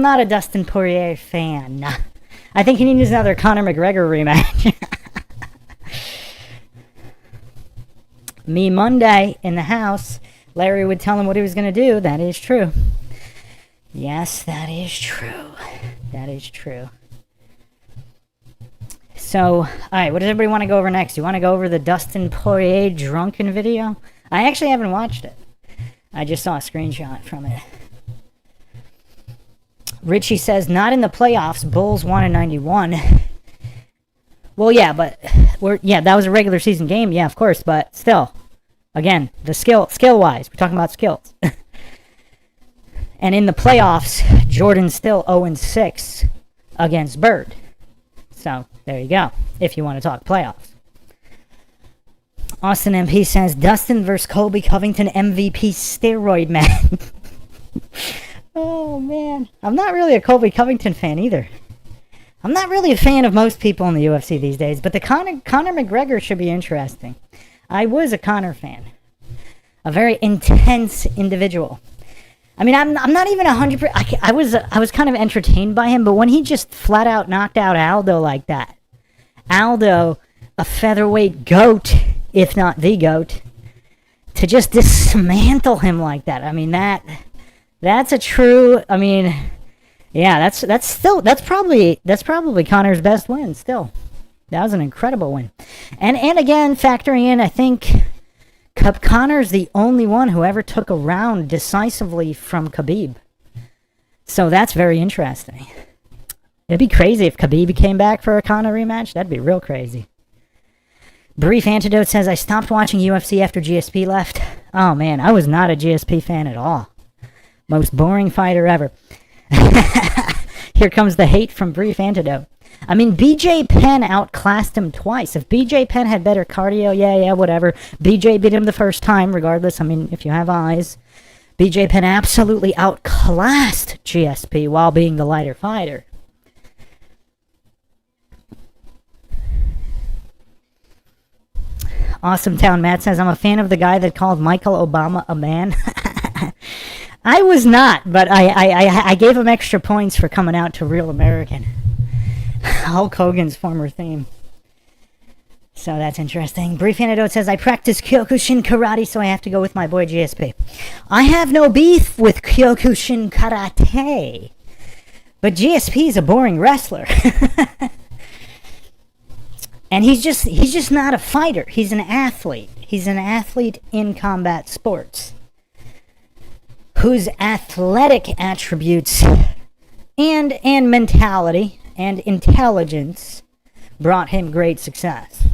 not a Dustin Poirier fan. I think he needs another Conor McGregor rematch. Me Monday in the house. Larry would tell him what he was going to do. That is true. Yes, that is true. That is true. So, alright, what does everybody want to go over next? You want to go over the Dustin Poirier drunken video? I actually haven't watched it. I just saw a screenshot from it. Richie says, not in the playoffs. Bulls won in 91. Well, yeah, but that was a regular season game. Yeah, of course, but still. Again, the skill-wise, we're talking about skills. And in the playoffs, Jordan's still 0-6 against Bird. So, there you go, if you want to talk playoffs. Austin MP says, Dustin versus Colby Covington MVP steroid man. Oh, man. I'm not really a Colby Covington fan either. I'm not really a fan of most people in the UFC these days, but the Conor McGregor should be interesting. I was a Conor fan. A very intense individual. I mean, I'm not even 100%. I was kind of entertained by him, but when he just flat out knocked out Aldo like that, Aldo, a featherweight GOAT, if not the GOAT, to just dismantle him like that. I mean, that's a true. I mean, yeah, that's probably Conor's best win. Still, that was an incredible win, and again factoring in, I think Conor's the only one who ever took a round decisively from Khabib. So that's very interesting. It'd be crazy if Khabib came back for a Conor rematch. That'd be real crazy. Brief Antidote says, I stopped watching UFC after GSP left. Oh man, I was not a GSP fan at all. Most boring fighter ever. Here comes the hate from Brief Antidote. I mean, BJ Penn outclassed him twice. If BJ Penn had better cardio, yeah, whatever. BJ beat him the first time, regardless. I mean, if you have eyes. BJ Penn absolutely outclassed GSP while being the lighter fighter. Awesome Town Matt says, I'm a fan of the guy that called Michael Obama a man. I was not, but I gave him extra points for coming out to Real American. Hulk Hogan's former theme. So that's interesting. Brief Antidote says, I practice Kyokushin Karate, so I have to go with my boy GSP. I have no beef with Kyokushin Karate. But GSP is a boring wrestler. And he's just not a fighter. He's an athlete. He's an athlete in combat sports, whose athletic attributes and mentality and intelligence brought him great success.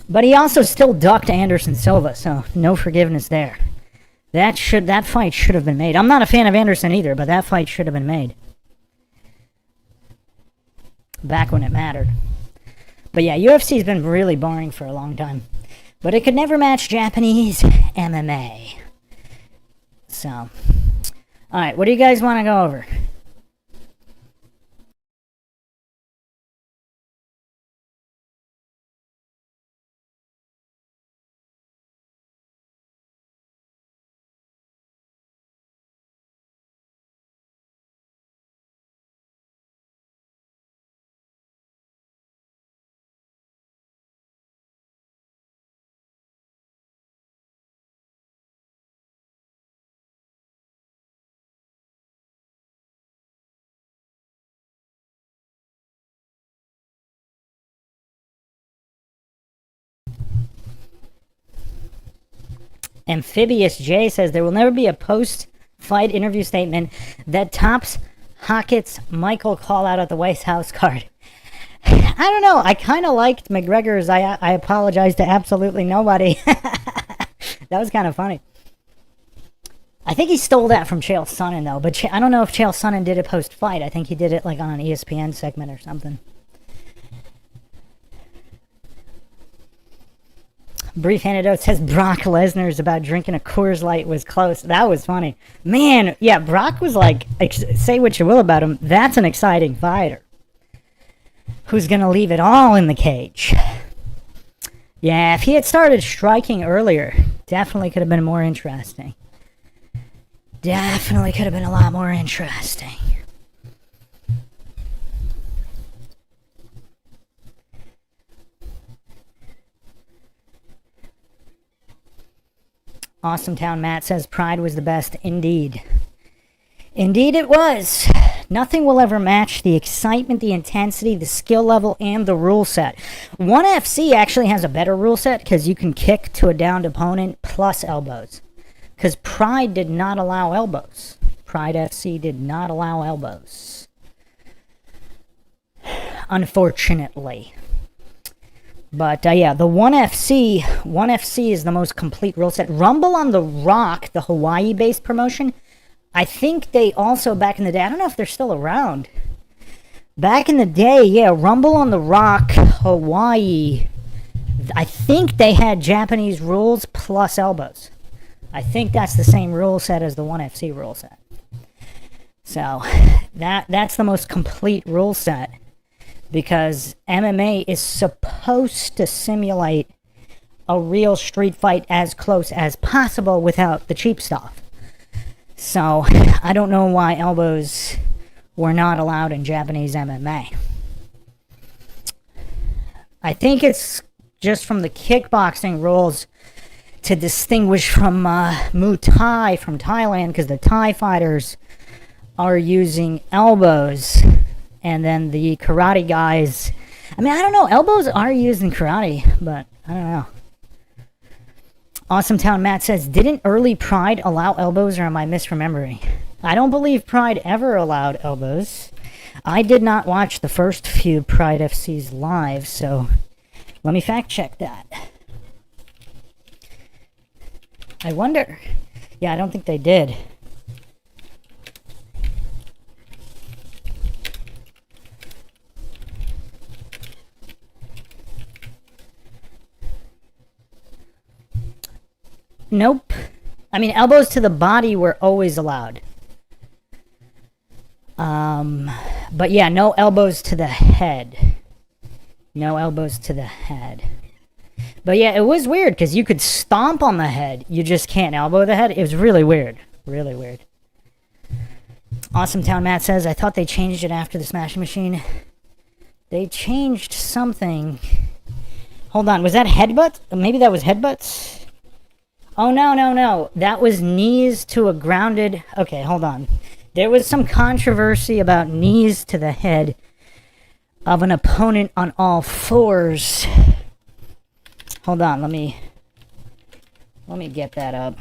But he also still ducked Anderson Silva, so no forgiveness there. That fight should have been made. I'm not a fan of Anderson either, but that fight should have been made. Back when it mattered. But yeah, UFC's been really boring for a long time. But it could never match Japanese MMA. So, alright, what do you guys want to go over? Amphibious J says there will never be a post-fight interview statement that tops Hackett's Michael call-out at the White House card. I don't know. I kind of liked McGregor's I apologize to absolutely nobody. That was kind of funny. I think he stole that from Chael Sonnen, though. But I don't know if Chael Sonnen did it post-fight. I think he did it like on an ESPN segment or something. Brief Antidote says Brock Lesnar's about drinking a Coors Light was close. That was funny. Man, yeah, Brock was like, say what you will about him, that's an exciting fighter. Who's going to leave it all in the cage? Yeah, if he had started striking earlier, definitely could have been more interesting. Definitely could have been a lot more interesting. Awesome Town Matt says Pride was the best. Indeed. Indeed it was. Nothing will ever match the excitement, the intensity, the skill level, and the rule set. 1FC actually has a better rule set because you can kick to a downed opponent plus elbows. Because Pride did not allow elbows. Pride FC did not allow elbows. Unfortunately. But yeah, the 1FC is the most complete rule set. Rumble on the Rock, the Hawaii-based promotion, I think they also, back in the day, I don't know if they're still around. Back in the day, yeah, Rumble on the Rock, Hawaii, I think they had Japanese rules plus elbows. I think that's the same rule set as the 1FC rule set. So, that's the most complete rule set. Because MMA is supposed to simulate a real street fight as close as possible without the cheap stuff. So, I don't know why elbows were not allowed in Japanese MMA. I think it's just from the kickboxing rules to distinguish from Muay Thai from Thailand, because the Thai fighters are using elbows. And then the karate guys, I mean, I don't know, elbows are used in karate, but I don't know. Awesome Town Matt says, didn't early Pride allow elbows, or am I misremembering? I don't believe Pride ever allowed elbows. I did not watch the first few Pride FCs live, so let me fact check that. I wonder. Yeah, I don't think they did. Nope. I mean, elbows to the body were always allowed. But yeah, no elbows to the head. No elbows to the head. But yeah, it was weird, because you could stomp on the head. You just can't elbow the head. It was really weird. Really weird. Awesome Town Matt says, I thought they changed it after the Smashing Machine. They changed something. Hold on, was that headbutt? Maybe that was headbutts? Oh, no. That was knees to a grounded... Okay, hold on. There was some controversy about knees to the head of an opponent on all fours. Hold on, let me get that up.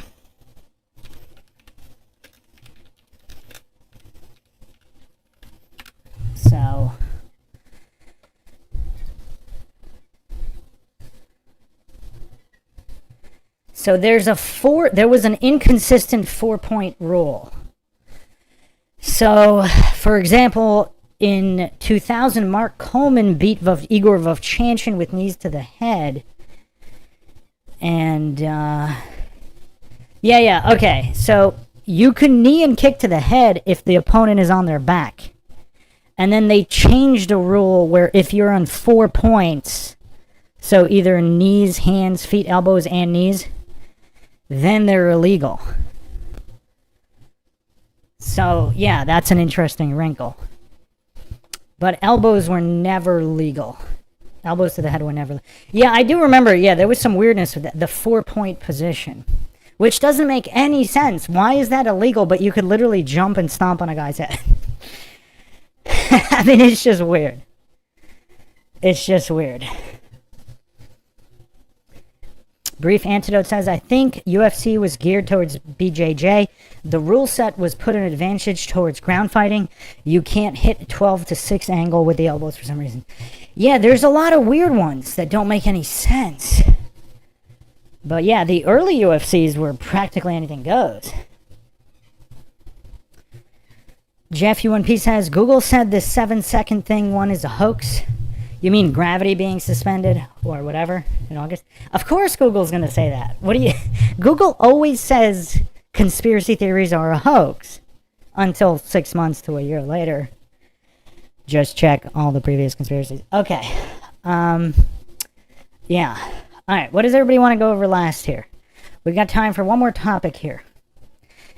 So there was an inconsistent 4-point rule. So, for example, in 2000, Mark Coleman beat Igor Vovchanchin with knees to the head. And, okay. So, you can knee and kick to the head if the opponent is on their back. And then they changed a rule where if you're on 4 points, so either knees, hands, feet, elbows, and knees, then they're illegal. So, yeah, that's an interesting wrinkle. But elbows were never legal. Elbows to the head were never... Yeah, I do remember, there was some weirdness with that, the 4-point position. Which doesn't make any sense. Why is that illegal, but you could literally jump and stomp on a guy's head? I mean, it's just weird. It's just weird. Brief Antidote says, I think UFC was geared towards BJJ. The rule set was put an advantage towards ground fighting. You can't hit 12-6 angle with the elbows for some reason. Yeah, there's a lot of weird ones that don't make any sense. But yeah, the early UFCs were practically anything goes. Jeff UNP says, Google said this 7-second thing one is a hoax. You mean gravity being suspended or whatever in August? Of course Google's going to say that. Google always says conspiracy theories are a hoax until 6 months to a year later. Just check all the previous conspiracies. Okay. Yeah. All right. What does everybody want to go over last here? We've got time for one more topic here.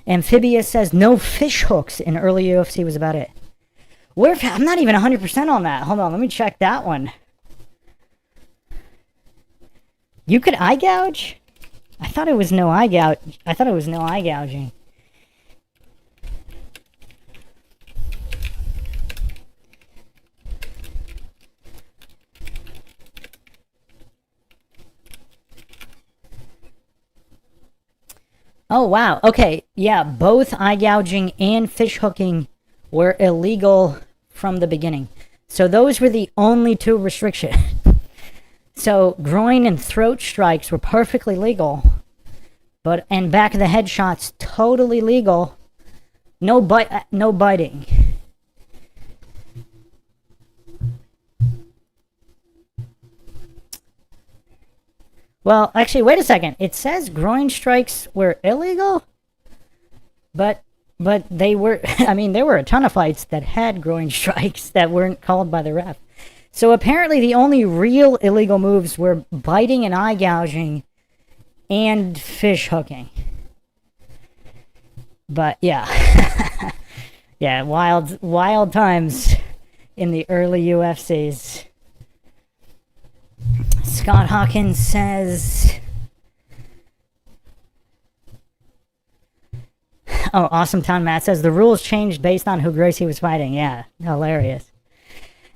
Amphibious says no fish hooks in early UFC was about it. I'm not even 100% on that. Hold on, let me check that one. You could eye gouge? I thought it was no eye gouge. I thought it was no eye gouging. Oh, wow. Okay. Yeah, both eye gouging and fish hooking were illegal from the beginning. So those were the only two restrictions. So groin and throat strikes were perfectly legal. And back of the head shots, totally legal. No biting. Well, actually, wait a second. It says groin strikes were illegal, but they were. I mean, there were a ton of fights that had groin strikes that weren't called by the ref. So apparently, the only real illegal moves were biting and eye gouging, and fish hooking. But yeah, yeah, wild times in the early UFCs. Scott Hawkins says, oh, Awesome Town Matt says, the rules changed based on who Gracie was fighting. Yeah, hilarious.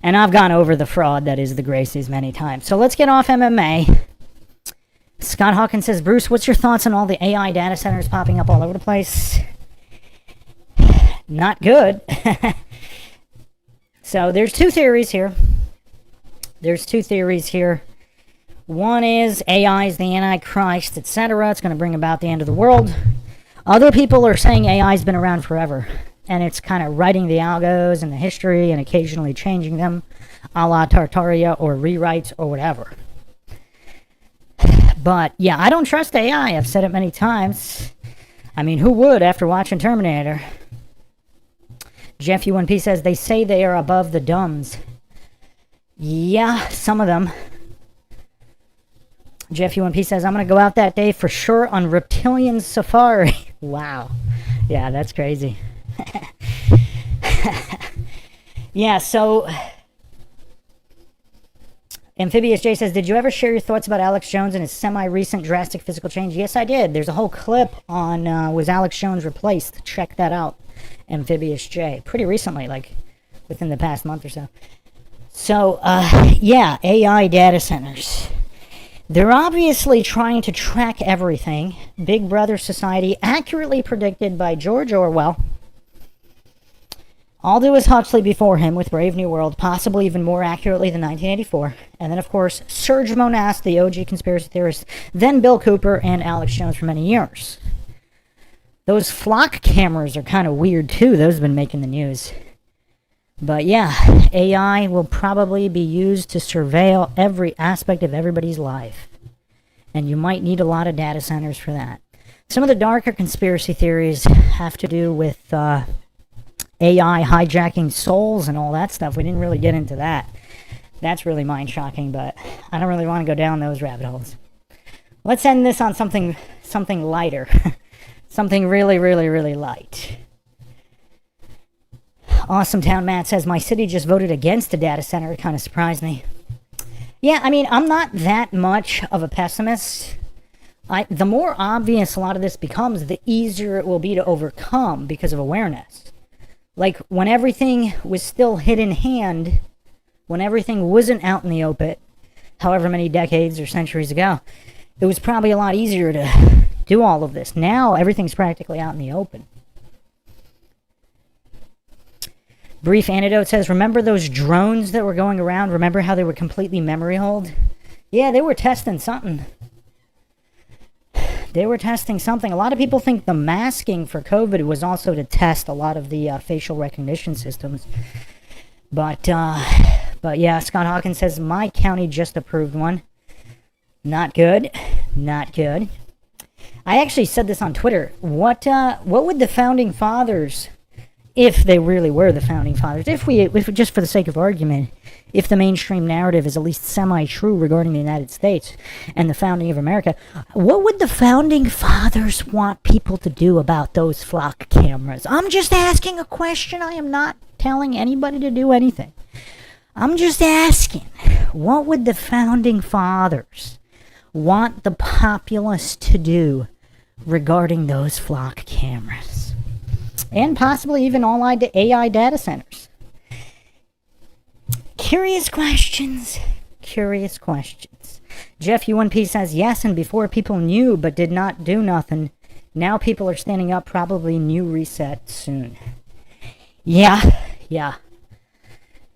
And I've gone over the fraud that is the Gracies many times. So let's get off MMA. Scott Hawkins says, Bruce, what's your thoughts on all the AI data centers popping up all over the place? Not good. So there's two theories here. One is AI is the Antichrist, etc. It's going to bring about the end of the world. Other people are saying AI's been around forever, and it's kind of writing the algos and the history and occasionally changing them, a la Tartaria or rewrites or whatever. But yeah, I don't trust AI. I've said it many times. I mean, who would after watching Terminator? Jeff U1P says, they say they are above the dumbs. Yeah, some of them. Jeff UMP says, I'm going to go out that day for sure on Reptilian Safari. Wow. Yeah, that's crazy. Yeah, so Amphibious J says, did you ever share your thoughts about Alex Jones and his semi-recent drastic physical change? Yes, I did. There's a whole clip on was Alex Jones replaced? Check that out, Amphibious J. Pretty recently, like within the past month or so. So, yeah, AI data centers. They're obviously trying to track everything. Big Brother Society, accurately predicted by George Orwell. Aldous Huxley before him with Brave New World, possibly even more accurately than 1984. And then, of course, Serge Monast, the OG conspiracy theorist, then Bill Cooper and Alex Jones for many years. Those flock cameras are kind of weird, too. Those have been making the news. But yeah, AI will probably be used to surveil every aspect of everybody's life. And you might need a lot of data centers for that. Some of the darker conspiracy theories have to do with AI hijacking souls and all that stuff. We didn't really get into that. That's really mind-shocking, but I don't really want to go down those rabbit holes. Let's end this on something lighter. Something really, really, really light. Awesome Town Matt says, my city just voted against a data center. It kind of surprised me. Yeah, I mean, I'm not that much of a pessimist. The more obvious a lot of this becomes, the easier it will be to overcome because of awareness. Like, when everything was still hidden hand, when everything wasn't out in the open, however many decades or centuries ago, it was probably a lot easier to do all of this. Now, everything's practically out in the open. Brief Antidote says, remember those drones that were going around? Remember how they were completely memory hold? Yeah, they were testing something. A lot of people think the masking for COVID was also to test a lot of the facial recognition systems. But yeah, Scott Hawkins says, my county just approved one. Not good. Not good. I actually said this on Twitter. What would the founding fathers if they really were the founding fathers, if just for the sake of argument, if the mainstream narrative is at least semi-true regarding the United States and the founding of America, what would the founding fathers want people to do about those flock cameras? I'm just asking a question. I am not telling anybody to do anything. I'm just asking, what would the founding fathers want the populace to do regarding those flock cameras? And possibly even all AI data centers. Curious questions. Curious questions. Jeff UNP says, yes, and before people knew but did not do nothing, now people are standing up, probably new reset soon. Yeah.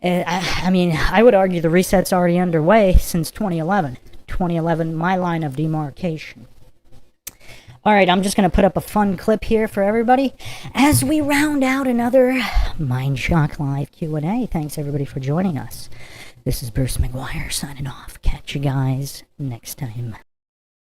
I mean, I would argue the reset's already underway since 2011. 2011, my line of demarcation. All right, I'm just going to put up a fun clip here for everybody as we round out another MindShock Live Q&A. Thanks, everybody, for joining us. This is Bruce McGuire signing off. Catch you guys next time.